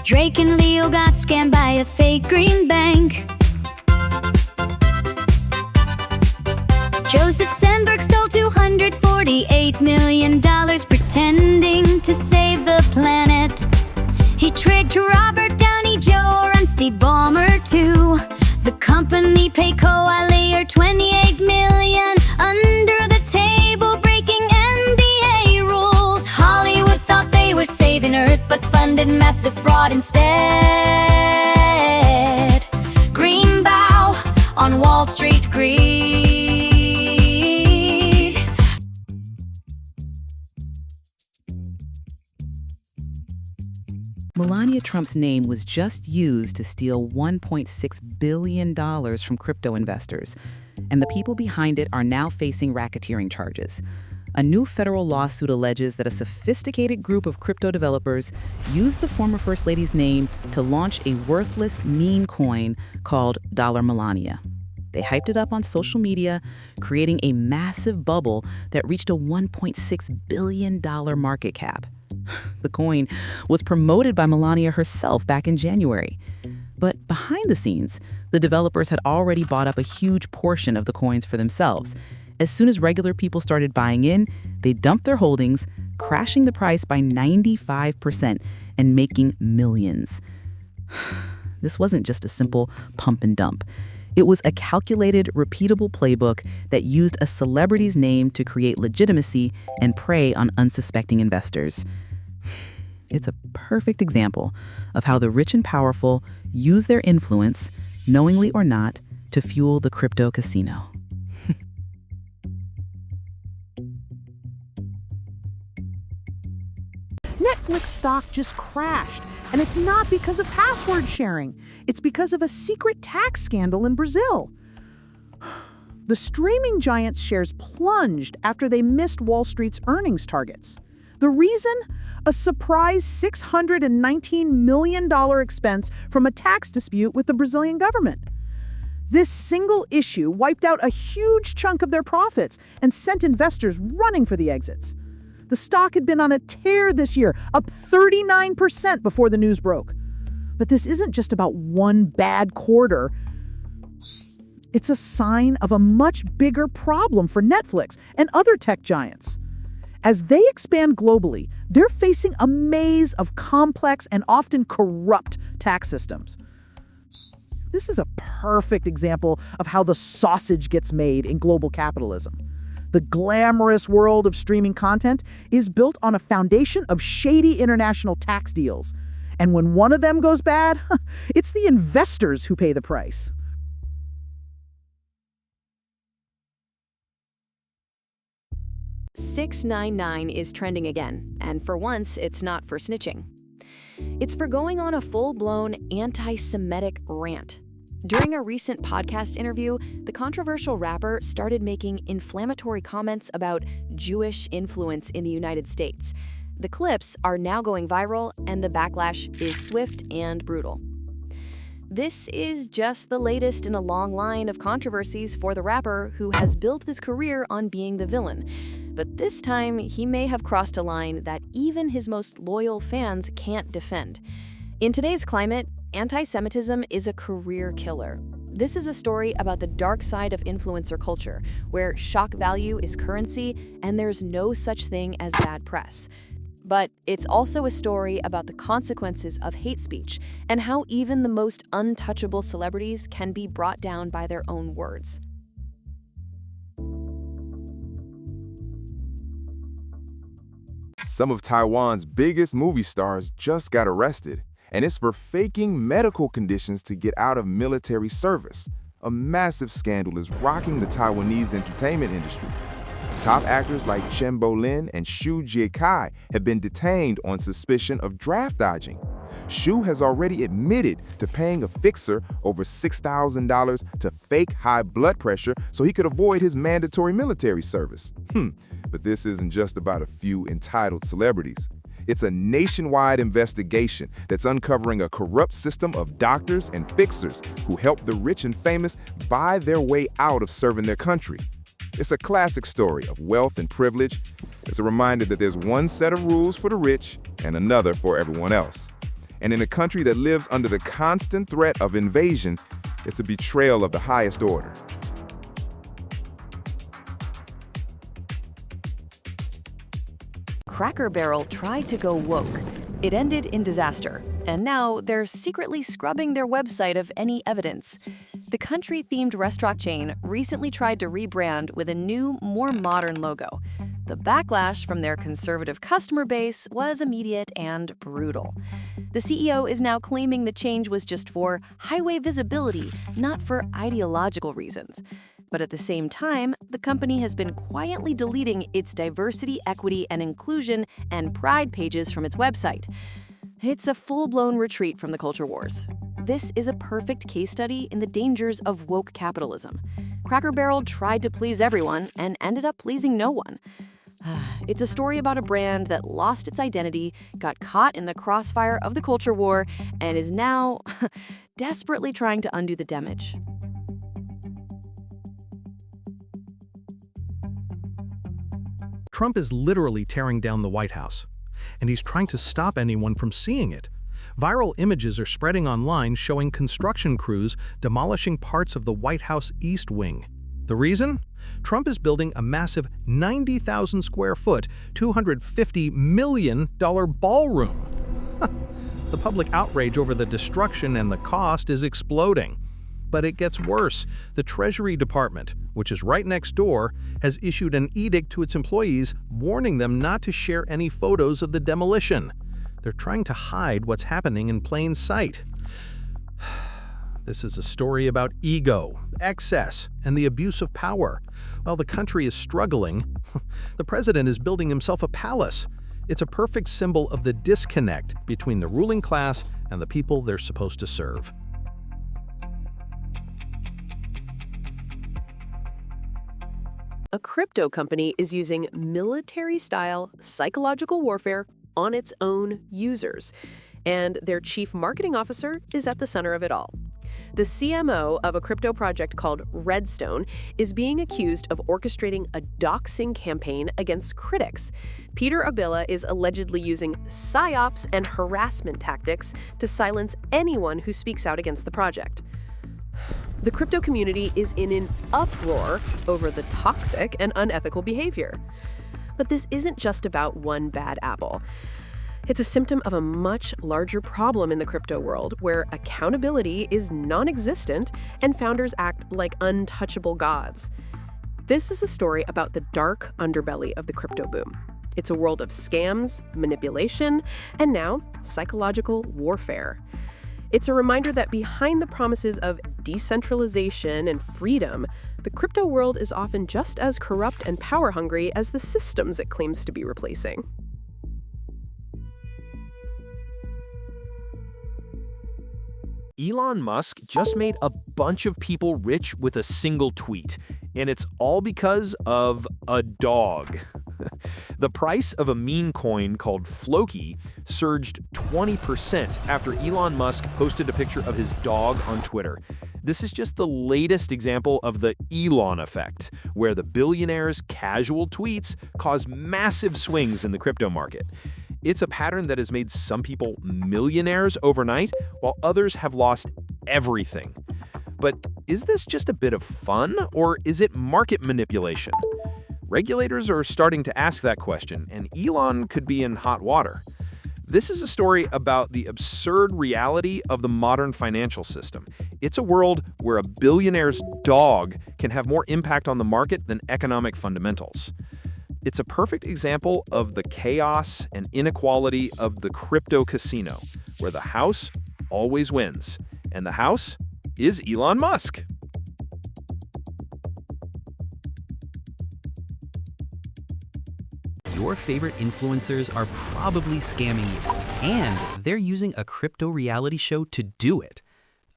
Drake and Leo got scammed by a fake green bank. Joseph Sandberg stole $248 million pretending to save the planet. He tricked Robert Downey Jr. and Steve Ballmer too. The company paid Kawhi Leonard $28 million under the table, breaking NBA rules. Hollywood thought they were saving Earth, but funded massive fraud instead. Greenbow on Wall Street greed. Melania Trump's name was just used to steal $1.6 billion from crypto investors, and the people behind it are now facing racketeering charges. A new federal lawsuit alleges that a sophisticated group of crypto developers used the former First Lady's name to launch a worthless meme coin called Dollar Melania. They hyped it up on social media, creating a massive bubble that reached a $1.6 billion market cap. The coin was promoted by Melania herself back in January. But behind the scenes, the developers had already bought up a huge portion of the coins for themselves. As soon as regular people started buying in, they dumped their holdings, crashing the price by 95% and making millions. This wasn't just a simple pump and dump. It was a calculated, repeatable playbook that used a celebrity's name to create legitimacy and prey on unsuspecting investors. It's a perfect example of how the rich and powerful use their influence, knowingly or not, to fuel the crypto casino. Netflix stock just crashed, and it's not because of password sharing. It's because of a secret tax scandal in Brazil. The streaming giant's shares plunged after they missed Wall Street's earnings targets. The reason? A surprise $619 million expense from a tax dispute with the Brazilian government. This single issue wiped out a huge chunk of their profits and sent investors running for the exits. The stock had been on a tear this year, up 39% before the news broke. But this isn't just about one bad quarter. It's a sign of a much bigger problem for Netflix and other tech giants. As they expand globally, they're facing a maze of complex and often corrupt tax systems. This is a perfect example of how the sausage gets made in global capitalism. The glamorous world of streaming content is built on a foundation of shady international tax deals. And when one of them goes bad, it's the investors who pay the price. $699 is trending again, and for once, it's not for snitching. It's for going on a full-blown anti-Semitic rant. During a recent podcast interview, the controversial rapper started making inflammatory comments about Jewish influence in the United States. The clips are now going viral, and the backlash is swift and brutal. This is just the latest in a long line of controversies for the rapper who has built his career on being the villain. But this time, he may have crossed a line that even his most loyal fans can't defend. In today's climate, anti-Semitism is a career killer. This is a story about the dark side of influencer culture, where shock value is currency and there's no such thing as bad press. But it's also a story about the consequences of hate speech and how even the most untouchable celebrities can be brought down by their own words. Some of Taiwan's biggest movie stars just got arrested, and it's for faking medical conditions to get out of military service. A massive scandal is rocking the Taiwanese entertainment industry. Top actors like Chen Bolin and Xu Jiekai have been detained on suspicion of draft dodging. Xu has already admitted to paying a fixer over $6,000 to fake high blood pressure so he could avoid his mandatory military service. But this isn't just about a few entitled celebrities. It's a nationwide investigation that's uncovering a corrupt system of doctors and fixers who help the rich and famous buy their way out of serving their country. It's a classic story of wealth and privilege. It's a reminder that there's one set of rules for the rich and another for everyone else. And in a country that lives under the constant threat of invasion, it's a betrayal of the highest order. Cracker Barrel tried to go woke. It ended in disaster, and now they're secretly scrubbing their website of any evidence. The country-themed restaurant chain recently tried to rebrand with a new, more modern logo. The backlash from their conservative customer base was immediate and brutal. The CEO is now claiming the change was just for highway visibility, not for ideological reasons. But at the same time, the company has been quietly deleting its diversity, equity, and inclusion and pride pages from its website. It's a full-blown retreat from the culture wars. This is a perfect case study in the dangers of woke capitalism. Cracker Barrel tried to please everyone and ended up pleasing no one. It's a story about a brand that lost its identity, got caught in the crossfire of the culture war, and is now desperately trying to undo the damage. Trump is literally tearing down the White House, and he's trying to stop anyone from seeing it. Viral images are spreading online showing construction crews demolishing parts of the White House East Wing. The reason? Trump is building a massive 90,000 square foot, $250 million ballroom. The public outrage over the destruction and the cost is exploding. But it gets worse. The Treasury Department, which is right next door, has issued an edict to its employees warning them not to share any photos of the demolition. They're trying to hide what's happening in plain sight. This is a story about ego, excess, and the abuse of power. While the country is struggling, the president is building himself a palace. It's a perfect symbol of the disconnect between the ruling class and the people they're supposed to serve. A crypto company is using military-style psychological warfare on its own users, and their chief marketing officer is at the center of it all. The CMO of a crypto project called Redstone is being accused of orchestrating a doxing campaign against critics. Peter Abila is allegedly using psyops and harassment tactics to silence anyone who speaks out against the project. The crypto community is in an uproar over the toxic and unethical behavior. But this isn't just about one bad apple. It's a symptom of a much larger problem in the crypto world where accountability is non-existent and founders act like untouchable gods. This is a story about the dark underbelly of the crypto boom. It's a world of scams, manipulation, and now psychological warfare. It's a reminder that behind the promises of decentralization and freedom, the crypto world is often just as corrupt and power-hungry as the systems it claims to be replacing. Elon Musk just made a bunch of people rich with a single tweet, and it's all because of a dog. The price of a meme coin called Floki surged 20% after Elon Musk posted a picture of his dog on Twitter. This is just the latest example of the Elon effect, where the billionaire's casual tweets cause massive swings in the crypto market. It's a pattern that has made some people millionaires overnight, while others have lost everything. But is this just a bit of fun, or is it market manipulation? Regulators are starting to ask that question, and Elon could be in hot water. This is a story about the absurd reality of the modern financial system. It's a world where a billionaire's dog can have more impact on the market than economic fundamentals. It's a perfect example of the chaos and inequality of the crypto casino, where the house always wins, and the house is Elon Musk. Your favorite influencers are probably scamming you, and they're using a crypto reality show to do it.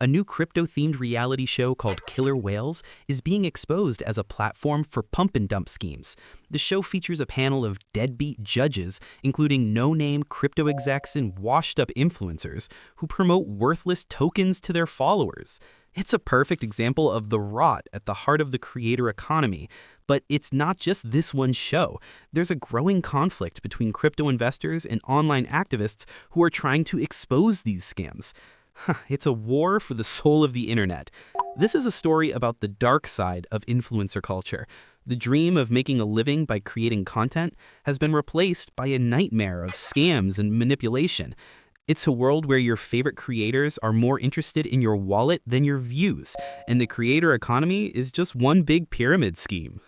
A new crypto-themed reality show called Killer Whales is being exposed as a platform for pump-and-dump schemes. The show features a panel of deadbeat judges, including no-name crypto execs and washed-up influencers, who promote worthless tokens to their followers. It's a perfect example of the rot at the heart of the creator economy, But it's not just this one show. There's a growing conflict between crypto investors and online activists who are trying to expose these scams. It's a war for the soul of the internet. This is a story about the dark side of influencer culture. The dream of making a living by creating content has been replaced by a nightmare of scams and manipulation. It's a world where your favorite creators are more interested in your wallet than your views, and the creator economy is just one big pyramid scheme.